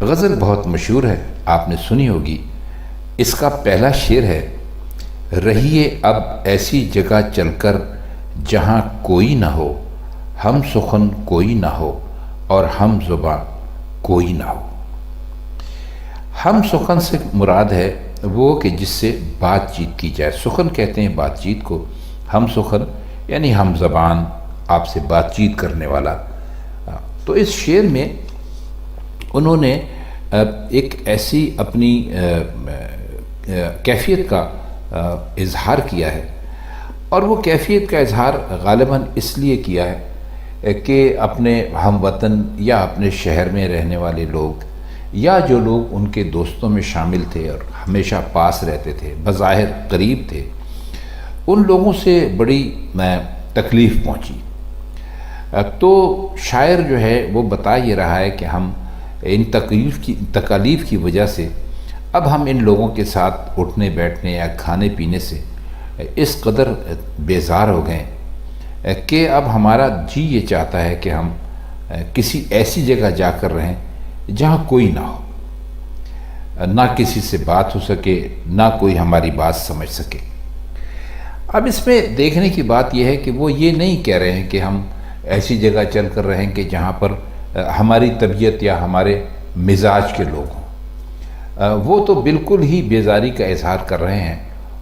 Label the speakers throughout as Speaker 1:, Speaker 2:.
Speaker 1: غزل بہت مشہور ہے، آپ نے سنی ہوگی۔ اس کا پہلا شعر ہے: رہیے اب ایسی جگہ چل کر جہاں کوئی نہ ہو، ہم سخن کوئی نہ ہو اور ہم زباں کوئی نہ ہو۔ ہم سخن سے مراد ہے وہ کہ جس سے بات چیت کی جائے۔ سخن کہتے ہیں بات چیت کو، ہم سخن یعنی ہم زبان، آپ سے بات چیت کرنے والا۔ تو اس شعر میں انہوں نے ایک ایسی اپنی کیفیت کا اظہار کیا ہے، اور وہ کیفیت کا اظہار غالباً اس لیے کیا ہے کہ اپنے ہم وطن یا اپنے شہر میں رہنے والے لوگ یا جو لوگ ان کے دوستوں میں شامل تھے اور ہمیشہ پاس رہتے تھے، بظاہر قریب تھے، ان لوگوں سے بڑی تکلیف پہنچی۔ تو شاعر جو ہے وہ بتا یہ رہا ہے کہ ہم ان تکالیف کی وجہ سے اب ہم ان لوگوں کے ساتھ اٹھنے بیٹھنے یا کھانے پینے سے اس قدر بیزار ہو گئے کہ اب ہمارا جی یہ چاہتا ہے کہ ہم کسی ایسی جگہ جا کر رہیں جہاں کوئی نہ ہو، نہ کسی سے بات ہو سکے، نہ کوئی ہماری بات سمجھ سکے۔ اب اس میں دیکھنے کی بات یہ ہے کہ وہ یہ نہیں کہہ رہے ہیں کہ ہم ایسی جگہ چل کر رہیں کہ جہاں پر ہماری طبیعت یا ہمارے مزاج کے لوگ ہوں۔ وہ تو بالکل ہی بیزاری کا اظہار کر رہے ہیں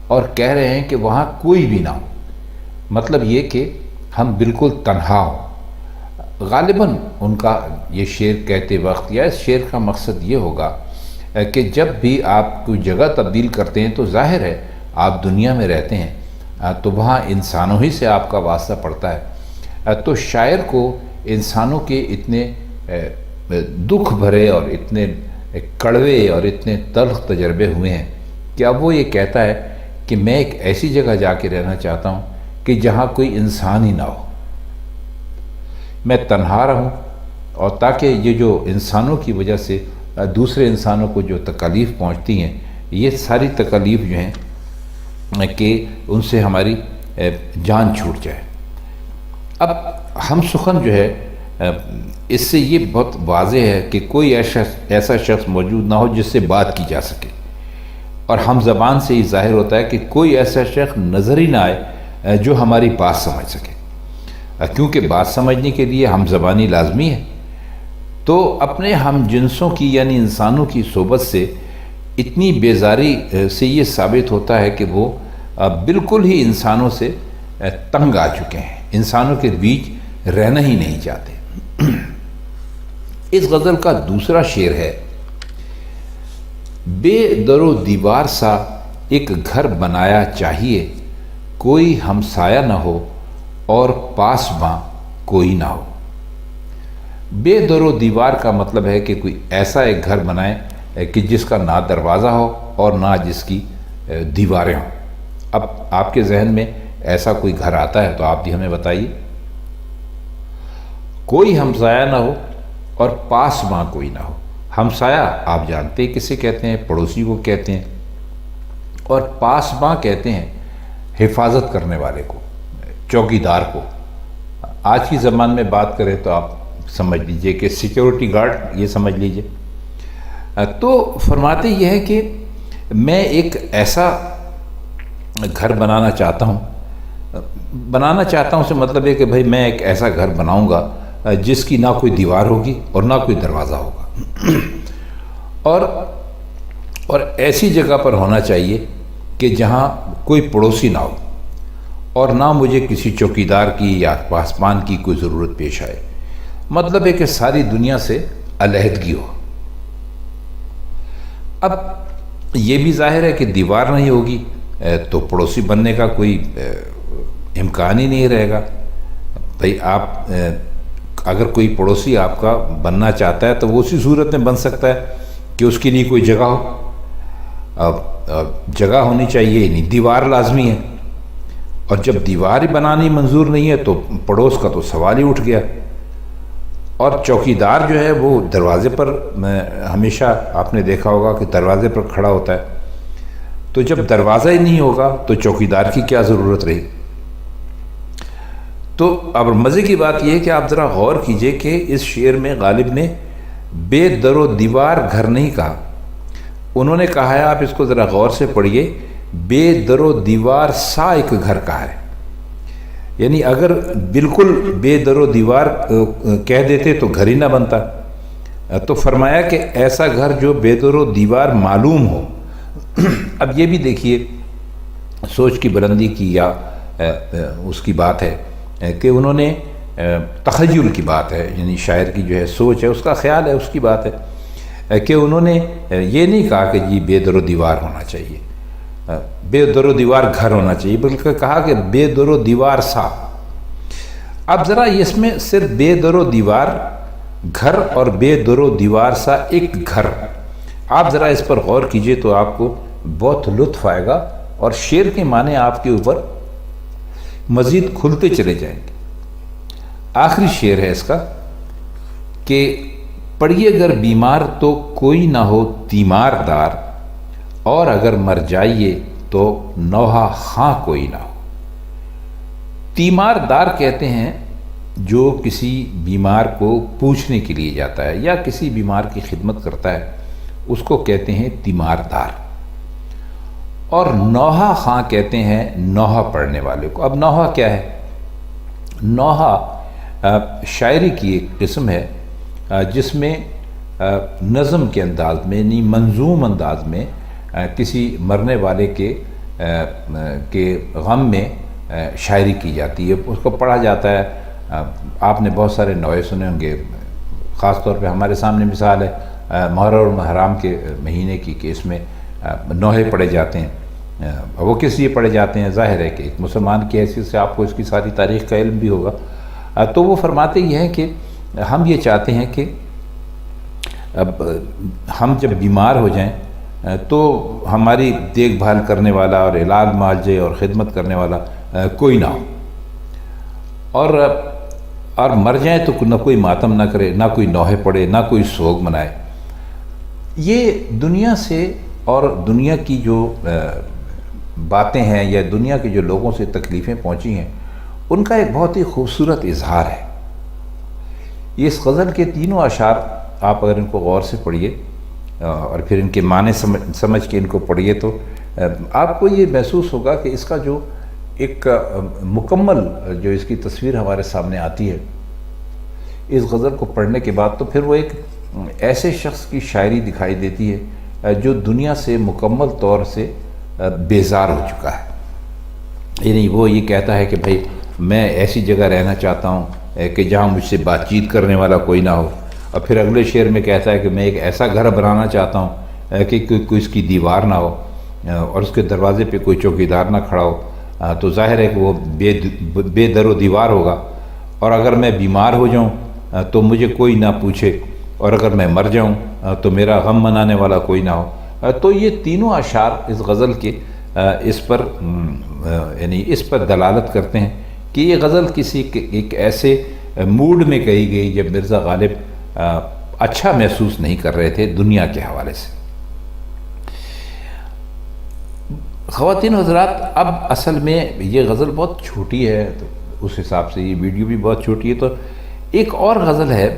Speaker 1: اور کہہ رہے ہیں کہ وہاں کوئی بھی نہ ہو، مطلب یہ کہ ہم بالکل تنہا ہوں۔ غالباً ان کا یہ شعر کہتے وقت یا اس شعر کا مقصد یہ ہوگا کہ جب بھی آپ کوئی جگہ تبدیل کرتے ہیں تو ظاہر ہے آپ دنیا میں رہتے ہیں تو وہاں انسانوں ہی سے آپ کا واسطہ پڑتا ہے۔ تو شاعر کو انسانوں کے اتنے دکھ بھرے اور اتنے کڑوے اور اتنے تلخ تجربے ہوئے ہیں کہ اب وہ یہ کہتا ہے کہ میں ایک ایسی جگہ جا کے رہنا چاہتا ہوں کہ جہاں کوئی انسان ہی نہ ہو، میں تنہا رہوں، اور تاکہ یہ جو انسانوں کی وجہ سے دوسرے انسانوں کو جو تکالیف پہنچتی ہیں، یہ ساری تکالیف جو ہیں کہ ان سے ہماری جان چھوٹ جائے۔ اب ہم سخن جو ہے اس سے یہ بہت واضح ہے کہ کوئی ایسا شخص موجود نہ ہو جس سے بات کی جا سکے، اور ہم زبان سے یہ ظاہر ہوتا ہے کہ کوئی ایسا شخص نظر ہی نہ آئے جو ہماری بات سمجھ سکے، کیونکہ بات سمجھنے کے لیے ہم زبانی لازمی ہے۔ تو اپنے ہم جنسوں کی یعنی انسانوں کی صحبت سے اتنی بیزاری سے یہ ثابت ہوتا ہے کہ وہ بالکل ہی انسانوں سے تنگ آ چکے ہیں، انسانوں کے بیچ رہنا ہی نہیں چاہتے۔ اس غزل کا دوسرا شعر ہے: بے در و دیوار سا ایک گھر بنایا چاہیے، کوئی ہمسایہ نہ ہو اور پاس باں کوئی نہ ہو۔ بے در و دیوار کا مطلب ہے کہ کوئی ایسا ایک گھر بنائے کہ جس کا نہ دروازہ ہو اور نہ جس کی دیواریں ہوں۔ اب آپ کے ذہن میں ایسا کوئی گھر آتا ہے تو آپ بھی ہمیں بتائیے۔ کوئی ہمسایہ نہ ہو اور پاس باں کوئی نہ ہو۔ ہمسایہ آپ جانتے ہیں کسے کہتے ہیں، پڑوسی کو کہتے ہیں، اور پاس باں کہتے ہیں حفاظت کرنے والے کو، چوکیدار کو۔ آج کی زبان میں بات کریں تو آپ سمجھ لیجئے کہ سیکیورٹی گارڈ، یہ سمجھ لیجئے۔ تو فرماتے یہ ہے کہ میں ایک ایسا گھر بنانا چاہتا ہوں سے مطلب ہے کہ بھئی میں ایک ایسا گھر بناؤں گا جس کی نہ کوئی دیوار ہوگی اور نہ کوئی دروازہ ہوگا، اور ایسی جگہ پر ہونا چاہیے کہ جہاں کوئی پڑوسی نہ ہو اور نہ مجھے کسی چوکیدار کی یا پاسبان کی کوئی ضرورت پیش آئے۔ مطلب ہے کہ ساری دنیا سے علیحدگی ہو۔ اب یہ بھی ظاہر ہے کہ دیوار نہیں ہوگی تو پڑوسی بننے کا کوئی امکان ہی نہیں رہے گا۔ بھئی آپ اگر کوئی پڑوسی آپ کا بننا چاہتا ہے تو وہ اسی صورت میں بن سکتا ہے کہ اس کے لیے کوئی جگہ ہو۔ اب جگہ ہونی چاہیے، یعنی دیوار لازمی ہے، اور جب دیوار ہی بنانی منظور نہیں ہے تو پڑوس کا تو سوال ہی اٹھ گیا۔ اور چوکیدار جو ہے وہ دروازے پر، ہمیشہ آپ نے دیکھا ہوگا کہ دروازے پر کھڑا ہوتا ہے، تو جب دروازہ ہی نہیں ہوگا تو چوکیدار کی کیا ضرورت رہی۔ تو اب مزے کی بات یہ ہے کہ آپ ذرا غور کیجئے کہ اس شعر میں غالب نے بے در و دیوار گھر نہیں کہا، انہوں نے کہا ہے، آپ اس کو ذرا غور سے پڑھیے، بے در و دیوار سا ایک گھر کہا ہے، یعنی اگر بالکل بے در و دیوار کہہ دیتے تو گھر ہی نہ بنتا، تو فرمایا کہ ایسا گھر جو بے در و دیوار معلوم ہو۔ اب یہ بھی دیکھیے سوچ کی بلندی کی یا اس کی بات ہے کہ انہوں نے تخیل کی بات ہے، یعنی شاعر کی جو ہے سوچ ہے، اس کا خیال ہے، اس کی بات ہے کہ انہوں نے یہ نہیں کہا کہ جی بے در و دیوار ہونا چاہیے، بے در و دیوار گھر ہونا چاہیے، بلکہ کہا کہ بے در و دیوار سا۔ اب ذرا اس میں صرف بے در و دیوار گھر اور بے در و دیوار سا ایک گھر، آپ ذرا اس پر غور کیجئے تو آپ کو بہت لطف آئے گا، اور شعر کے معنی آپ کے اوپر مزید کھلتے چلے جائیں گے۔ آخری شعر ہے اس کا کہ پڑیے اگر بیمار تو کوئی نہ ہو تیمار دار، اور اگر مر جائیے تو نوحہ خاں کوئی نہ ہو۔ تیمار دار کہتے ہیں جو کسی بیمار کو پوچھنے کے لیے جاتا ہے یا کسی بیمار کی خدمت کرتا ہے، اس کو کہتے ہیں تیمار دار، اور نوحہ خاں کہتے ہیں نوحہ پڑھنے والے کو۔ اب نوحہ کیا ہے؟ نوحہ شاعری کی ایک قسم ہے جس میں نظم کے انداز میں، یعنی منظوم انداز میں کسی مرنے والے کے غم میں شاعری کی جاتی ہے، اس کو پڑھا جاتا ہے۔ آپ نے بہت سارے نوحے سنے ہوں گے، خاص طور پہ ہمارے سامنے مثال ہے محرم اور حرام کے مہینے کی کہ اس میں نوحے پڑھے جاتے ہیں۔ وہ کس لیے پڑھے جاتے ہیں؟ ظاہر ہے کہ ایک مسلمان کی حیثیت سے آپ کو اس کی ساری تاریخ کا علم بھی ہوگا۔ تو وہ فرماتے یہ ہیں کہ ہم یہ چاہتے ہیں کہ اب ہم جب بیمار ہو جائیں تو ہماری دیکھ بھال کرنے والا اور علاج معالجے اور خدمت کرنے والا کوئی نہ ہو، اور مر جائیں تو نہ کوئی ماتم نہ کرے، نہ کوئی نوحے پڑھے، نہ کوئی سوگ منائے۔ یہ دنیا سے اور دنیا کی جو باتیں ہیں یا دنیا کے جو لوگوں سے تکلیفیں پہنچی ہیں، ان کا ایک بہت ہی خوبصورت اظہار ہے۔ یہ اس غزل کے تینوں اشعار آپ اگر ان کو غور سے پڑھیے اور پھر ان کے معنی سمجھ کے ان کو پڑھیے تو آپ کو یہ محسوس ہوگا کہ اس کا جو ایک مکمل جو اس کی تصویر ہمارے سامنے آتی ہے اس غزل کو پڑھنے کے بعد، تو پھر وہ ایک ایسے شخص کی شاعری دکھائی دیتی ہے جو دنیا سے مکمل طور سے بیزار ہو چکا ہے۔ یعنی وہ یہ کہتا ہے کہ بھائی میں ایسی جگہ رہنا چاہتا ہوں کہ جہاں مجھ سے بات چیت کرنے والا کوئی نہ ہو، اور پھر اگلے شعر میں کہتا ہے کہ میں ایک ایسا گھر بنانا چاہتا ہوں کہ کوئی اس کی دیوار نہ ہو اور اس کے دروازے پہ کوئی چوکیدار نہ کھڑا ہو، تو ظاہر ہے کہ وہ بے در و دیوار ہوگا، اور اگر میں بیمار ہو جاؤں تو مجھے کوئی نہ پوچھے، اور اگر میں مر جاؤں تو میرا غم منانے والا کوئی نہ ہو۔ تو یہ تینوں اشعار اس غزل کے اس پر یعنی اس پر دلالت کرتے ہیں کہ یہ غزل کسی ایک ایسے موڈ میں کہی گئی جب مرزا غالب اچھا محسوس نہیں کر رہے تھے دنیا کے حوالے سے۔ خواتین حضرات، اب اصل میں یہ غزل بہت چھوٹی ہے، تو اس حساب سے یہ ویڈیو بھی بہت چھوٹی ہے، تو ایک اور غزل ہے،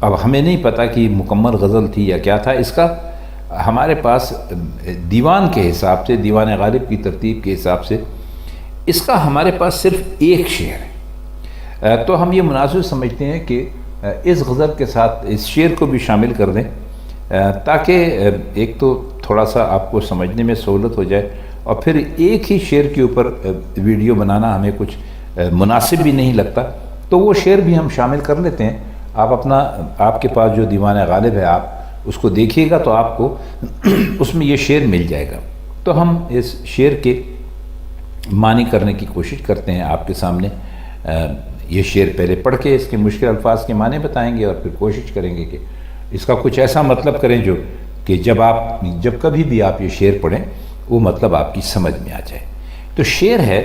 Speaker 1: اب ہمیں نہیں پتہ کہ مکمل غزل تھی یا کیا تھا، اس کا ہمارے پاس دیوان کے حساب سے، دیوان غالب کی ترتیب کے حساب سے اس کا ہمارے پاس صرف ایک شعر ہے، تو ہم یہ مناسب سمجھتے ہیں کہ اس غزل کے ساتھ اس شعر کو بھی شامل کر دیں تاکہ ایک تو تھوڑا سا آپ کو سمجھنے میں سہولت ہو جائے، اور پھر ایک ہی شعر کے اوپر ویڈیو بنانا ہمیں کچھ مناسب بھی نہیں لگتا، تو وہ شعر بھی ہم شامل کر لیتے ہیں۔ آپ کے پاس جو دیوان غالب ہے آپ اس کو دیکھیے گا تو آپ کو اس میں یہ شعر مل جائے گا، تو ہم اس شعر کے معنی کرنے کی کوشش کرتے ہیں آپ کے سامنے۔ یہ شعر پہلے پڑھ کے اس کے مشکل الفاظ کے معنی بتائیں گے، اور پھر کوشش کریں گے کہ اس کا کچھ ایسا مطلب کریں جو کہ جب کبھی بھی آپ یہ شعر پڑھیں وہ مطلب آپ کی سمجھ میں آ جائے۔ تو شعر ہے: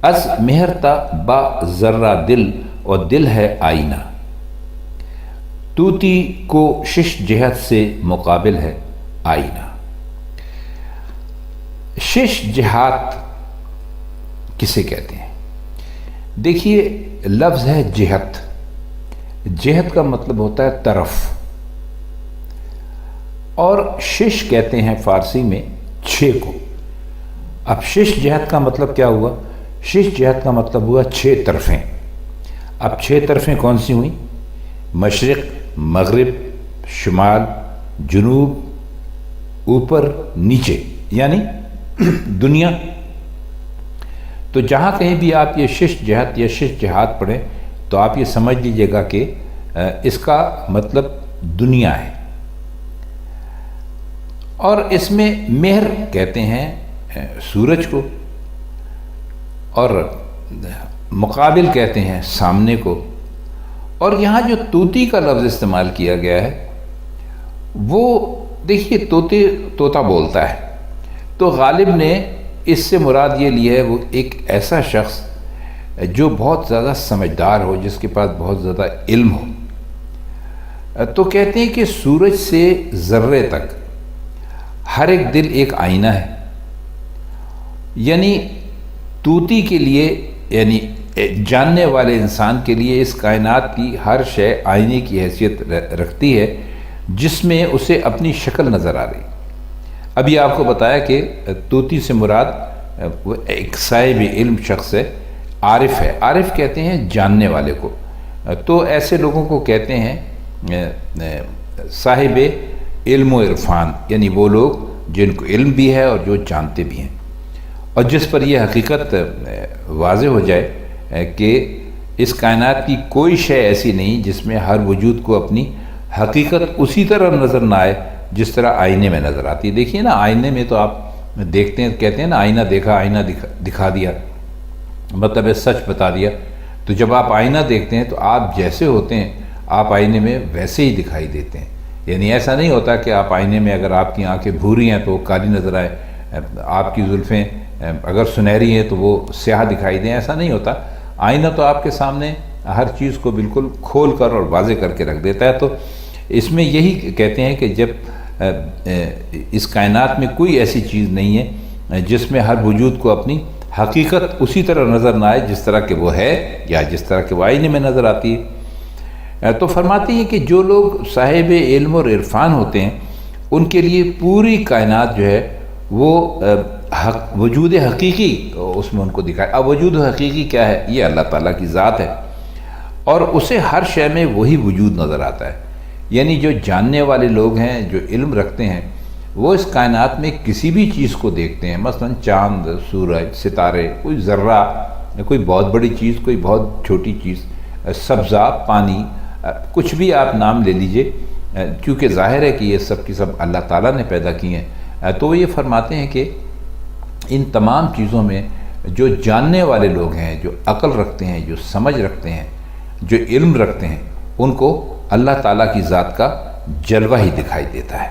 Speaker 1: از مہرتا با ذرہ دل، اور دل ہے آئینہ، طوطی کو شش جہت سے مقابل ہے آئینہ۔ شش جہات کسے کہتے ہیں؟ دیکھیے لفظ ہے جہت، جہت کا مطلب ہوتا ہے طرف، اور شش کہتے ہیں فارسی میں 6 کو۔ اب شش جہت کا مطلب کیا ہوا؟ شش جہت کا مطلب ہوا 6 طرفیں۔ اب 6 طرفیں کون سی ہوئیں؟ مشرق، مغرب، شمال، جنوب، اوپر، نیچے، یعنی دنیا۔ تو جہاں کہیں بھی آپ یہ شش جہت یا شش جہات پڑھیں تو آپ یہ سمجھ لیجئے گا کہ اس کا مطلب دنیا ہے۔ اور اس میں مہر کہتے ہیں سورج کو، اور مقابل کہتے ہیں سامنے کو۔ اور یہاں جو طوطی کا لفظ استعمال کیا گیا ہے وہ دیکھیے طوطا بولتا ہے، تو غالب نے اس سے مراد یہ لیا ہے وہ ایک ایسا شخص جو بہت زیادہ سمجھدار ہو، جس کے پاس بہت زیادہ علم ہو۔ تو کہتے ہیں کہ سورج سے ذرے تک ہر ایک دل ایک آئینہ ہے، یعنی طوطی کے لیے، یعنی جاننے والے انسان کے لیے اس کائنات کی ہر شے آئینے کی حیثیت رکھتی ہے جس میں اسے اپنی شکل نظر آ رہی۔ ابھی آپ کو بتایا کہ طوطی سے مراد وہ ایک صاحب علم شخص ہے، عارف ہے۔ عارف کہتے ہیں جاننے والے کو، تو ایسے لوگوں کو کہتے ہیں صاحب علم و عرفان، یعنی وہ لوگ جن کو علم بھی ہے اور جو جانتے بھی ہیں، اور جس پر یہ حقیقت واضح ہو جائے کہ اس کائنات کی کوئی شے ایسی نہیں جس میں ہر وجود کو اپنی حقیقت اسی طرح نظر نہ آئے جس طرح آئینے میں نظر آتی ہے۔ دیکھیے نا، آئینے میں تو آپ دیکھتے ہیں، کہتے ہیں نا آئینہ دیکھا، آئینہ دکھا دیا، مطلب ہے سچ بتا دیا۔ تو جب آپ آئینہ دیکھتے ہیں تو آپ جیسے ہوتے ہیں آپ آئینے میں ویسے ہی دکھائی دیتے ہیں، یعنی ایسا نہیں ہوتا کہ آپ آئینے میں اگر آپ کی آنکھیں بھوری ہیں تو کالی نظر آئے، آپ کی زلفیں اگر سنہری ہیں تو وہ سیاہ دکھائی دیں، ایسا نہیں ہوتا۔ آئینہ تو آپ کے سامنے ہر چیز کو بالکل کھول کر اور واضح کر کے رکھ دیتا ہے۔ تو اس میں یہی کہتے ہیں کہ جب اس کائنات میں کوئی ایسی چیز نہیں ہے جس میں ہر وجود کو اپنی حقیقت اسی طرح نظر نہ آئے جس طرح کہ وہ ہے یا جس طرح کہ وہ آئینے میں نظر آتی ہے۔ تو فرماتے ہیں کہ جو لوگ صاحب علم اور عرفان ہوتے ہیں ان کے لیے پوری کائنات جو ہے وہ وجود حقیقی اس میں ان کو دکھائے۔ اب وجود حقیقی کیا ہے؟ یہ اللہ تعالیٰ کی ذات ہے، اور اسے ہر شے میں وہی وجود نظر آتا ہے۔ یعنی جو جاننے والے لوگ ہیں، جو علم رکھتے ہیں، وہ اس کائنات میں کسی بھی چیز کو دیکھتے ہیں، مثلا چاند، سورج، ستارے، کوئی ذرہ، کوئی بہت بڑی چیز، کوئی بہت چھوٹی چیز، سبزہ، پانی، کچھ بھی آپ نام لے لیجئے، کیونکہ ظاہر ہے کہ یہ سب کی سب اللہ تعالیٰ نے پیدا کی ہیں۔ تو وہ یہ فرماتے ہیں کہ ان تمام چیزوں میں جو جاننے والے لوگ ہیں، جو عقل رکھتے ہیں، جو سمجھ رکھتے ہیں، جو علم رکھتے ہیں، ان کو اللہ تعالیٰ کی ذات کا جلوہ ہی دکھائی دیتا ہے۔